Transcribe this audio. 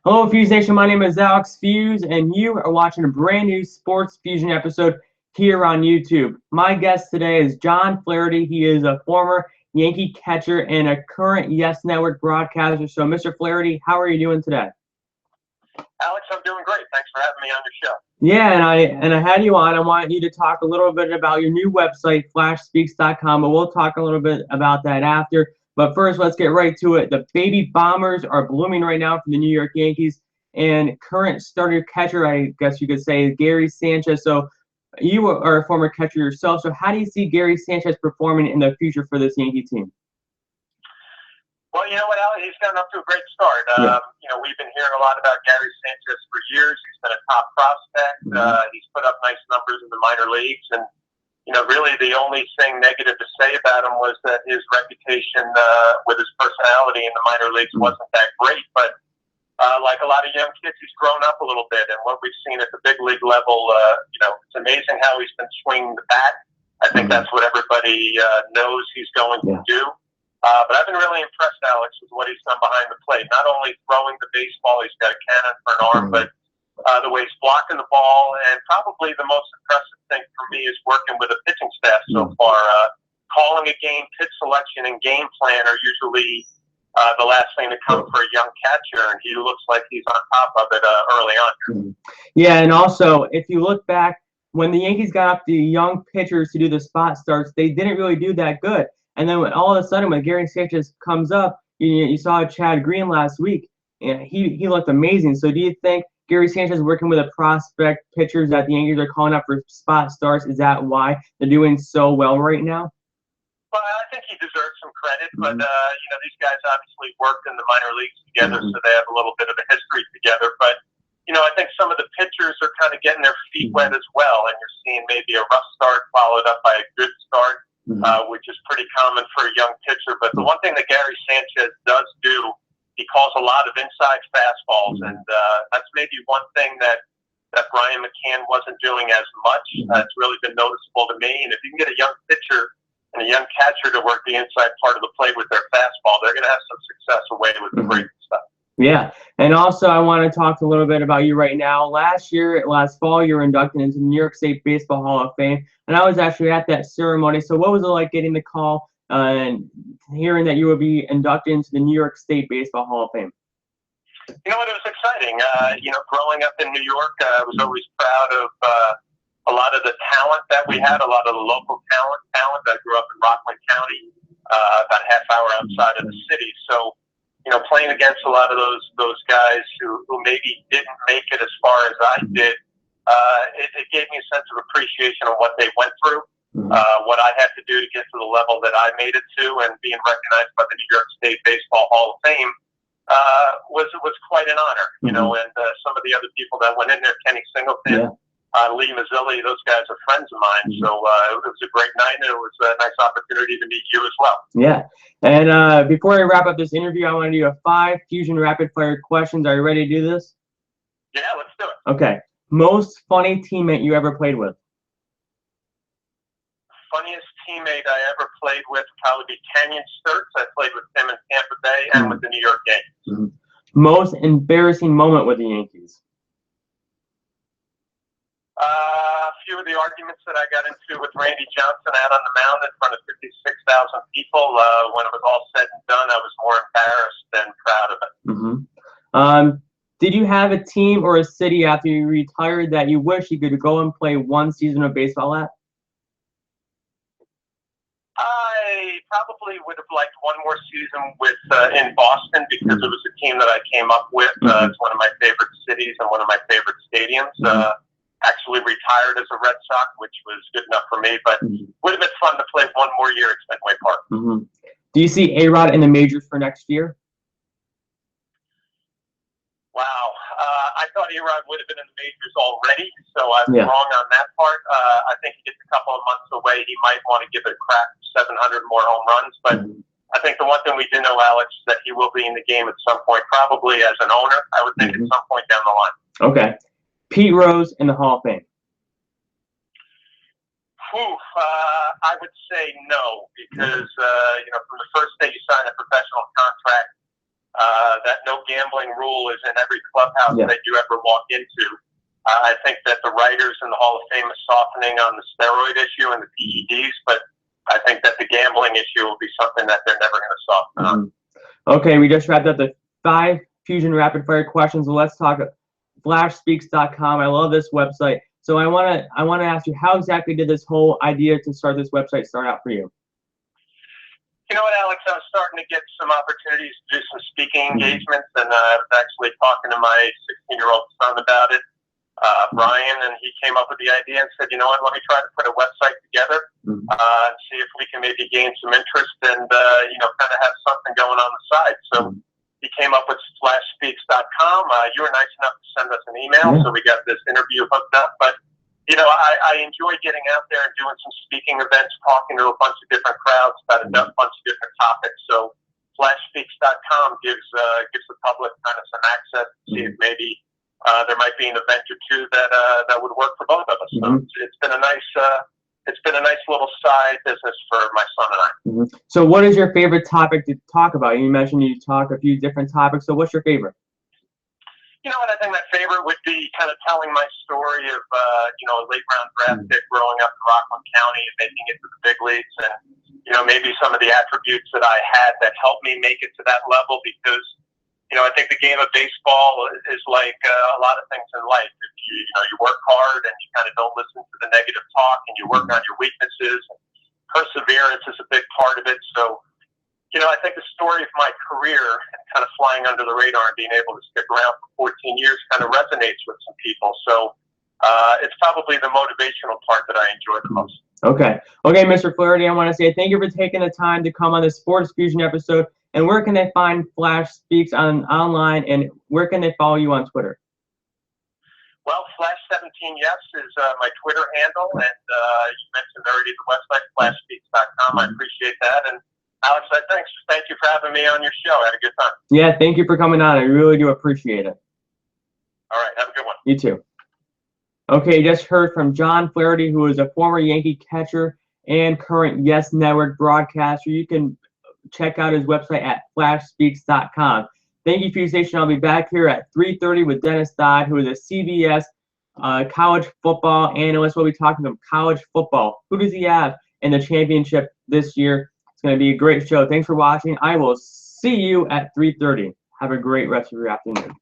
Hello, Fuse Nation. My name is Alex Fuse, and you are watching a brand new Sports Fusion episode here on YouTube. My guest today is John Flaherty. He is a former Yankee catcher and a current Yes Network broadcaster. So, Mr. Flaherty, how are you doing today? Alex, I'm doing great. Thanks for having me on your show. Yeah, and I had you on. I want you to talk a little bit about your new website, flashspeaks.com, but we'll talk a little bit about that after. But first, let's get right to it. The baby bombers are blooming right now for the New York Yankees, and current starter catcher, I guess you could say, is Gary Sanchez. So you are a former catcher yourself. So how do you see Gary Sanchez performing in the future for this Yankee team? Well, you know what, Alex? He's gotten up to a great start. We've been hearing a lot about Gary Sanchez for years. He's been a top prospect. He's put up nice numbers in the minor leagues, and really the only thing negative to say about him was that his reputation with his personality in the minor leagues wasn't that great. But like a lot of young kids, he's grown up a little bit, and what we've seen at the big league level, it's amazing how he's been swinging the bat. I think that's what everybody knows he's going to do. But I've been really impressed, Alex, with what he's done behind the plate. Not only throwing the baseball, he's got a cannon for an arm, but the way he's blocking the ball. And probably the most impressive thing for me is working with a pitching staff so far. Calling a game, pitch selection, and game plan are usually the last thing to come for a young catcher, and he looks like he's on top of it early on. Yeah, and also, if you look back, when the Yankees got up the young pitchers to do the spot starts, they didn't really do that good. And then all of a sudden, when Gary Sanchez comes up, you saw Chad Green last week, and he looked amazing. So do you think Gary Sanchez working with a prospect pitchers that the Yankees are calling up for spot starts, is that why they're doing so well right now? Well, I think he deserves some credit, but these guys obviously worked in the minor leagues together, so they have a little bit of a history together. But I think some of the pitchers are kind of getting their feet wet as well, and you're seeing maybe a rough start followed up by a good start. Which is pretty common for a young pitcher. But the one thing that Gary Sanchez does do, he calls a lot of inside fastballs, and that's maybe one thing that Brian McCann wasn't doing as much. It's really been noticeable to me. And if you can get a young pitcher and a young catcher to work the inside part of the plate with their fastball, they're going to have some success away with the breaking stuff. Yeah, and also I want to talk a little bit about you right now. Last fall, you were inducted into the New York State Baseball Hall of Fame, and I was actually at that ceremony. So what was it like getting the call and hearing that you would be inducted into the New York State Baseball Hall of Fame? You know what, it was exciting. Growing up in New York, I was always proud of a lot of the talent that we had, a lot of the local talent. I grew up in Rockland County, about a half hour outside of the city. So playing against a lot of those guys who maybe didn't make it as far as I did, it gave me a sense of appreciation of what they went through, what I had to do to get to the level that I made it to, and being recognized by the New York State Baseball Hall of Fame was quite an honor. And some of the other people that went in there, Kenny Singleton, Lee Mazzilli, those guys are friends of mine. So it was a great night, and it was a nice opportunity to meet you as well. Yeah. And before I wrap up this interview, I want to do a 5 Fusion rapid fire questions. Are you ready to do this? Yeah, let's do it. Okay. Most funny teammate you ever played with? Funniest teammate I ever played with would probably be Kenyon Sturts. I played with him in Tampa Bay and with the New York Yankees. Most embarrassing moment with the Yankees? A few of the arguments that I got into with Randy Johnson out on the mound in front of 56,000 people. When it was all said and done, I was more embarrassed than proud of it. Did you have a team or a city after you retired that you wish you could go and play one season of baseball at? I probably would have liked one more season with in Boston, because it was a team that I came up with. It's one of my favorite cities and one of my favorite stadiums. Actually retired as a Red Sox, which was good enough for me, but would have been fun to play one more year at Fenway Park. Do you see A-Rod in the majors for next year? Wow. I thought A-Rod would have been in the majors already, so I was wrong on that part. I think he gets a couple of months away. He might want to give it a crack for 700 more home runs, but I think the one thing we do know, Alex, is that he will be in the game at some point, probably as an owner, I would think at some point down the line. Okay. Pete Rose in the Hall of Fame? I would say no, because from the first day you sign a professional contract, that no gambling rule is in every clubhouse that you ever walk into. I think that the writers in the Hall of Fame is softening on the steroid issue and the PEDs, but I think that the gambling issue will be something that they're never going to soften on. Okay, we just wrapped up the 5 Feuzion rapid fire questions. So let's talk flashspeaks.com. I love this website. So I want to ask you, how exactly did this whole idea to start this website start out for you? You know what, Alex? I was starting to get some opportunities to do some speaking engagements, and I was actually talking to my 16-year-old son about it, Brian, and he came up with the idea and said, you know what, let me try to put a website together and see if we can maybe gain some interest and, you know, kind of have something going on the side. So he came up with flashspeaks.com. You were nice enough to send us an email, so we got this interview hooked up. But, you know, I enjoy getting out there and doing some speaking events, talking to a bunch of different crowds about a bunch of different topics. So flashspeaks.com gives the public kind of some access to see if maybe there might be an event or two that would work for both of us. So it's been a nice little side business for my son and I. So what is your favorite topic to talk about? You mentioned you talk a few different topics. So what's your favorite? You know what, I think my favorite would be kind of telling my story of, you know, a late round draft pick growing up in Rockland County and making it to the big leagues, and, you know, maybe some of the attributes that I had that helped me make it to that level, because, you know, I think the game of baseball is like a lot of things in life. If you work hard and you kind of don't listen to the negative talk, and you work on your weaknesses, perseverance is a big part of it. So, you know, I think the story of my career and kind of flying under the radar and being able to stick around for 14 years kind of resonates with some people. So it's probably the motivational part that I enjoy the most. Okay, Mr. Flaherty, I want to say thank you for taking the time to come on this Sports Feuzion episode. And where can they find Flash Speaks online, and where can they follow you on Twitter? Well, Flash17Yes is my Twitter handle, and you mentioned already the website, flashspeaks.com. I appreciate that. And Alex, thank you for having me on your show. I had a good time. Yeah, thank you for coming on. I really do appreciate it. All right, have a good one. You too. Okay, you just heard from John Flaherty, who is a former Yankee catcher and current Yes Network broadcaster. You can check out his website at flashspeaks.com. Thank you, Feuzion. I'll be back here at 3:30 with Dennis Dodd, who is a CBS college football analyst. We'll be talking about college football. Who does he have in the championship this year? It's going to be a great show. Thanks for watching. I will see you at 3:30. Have a great rest of your afternoon.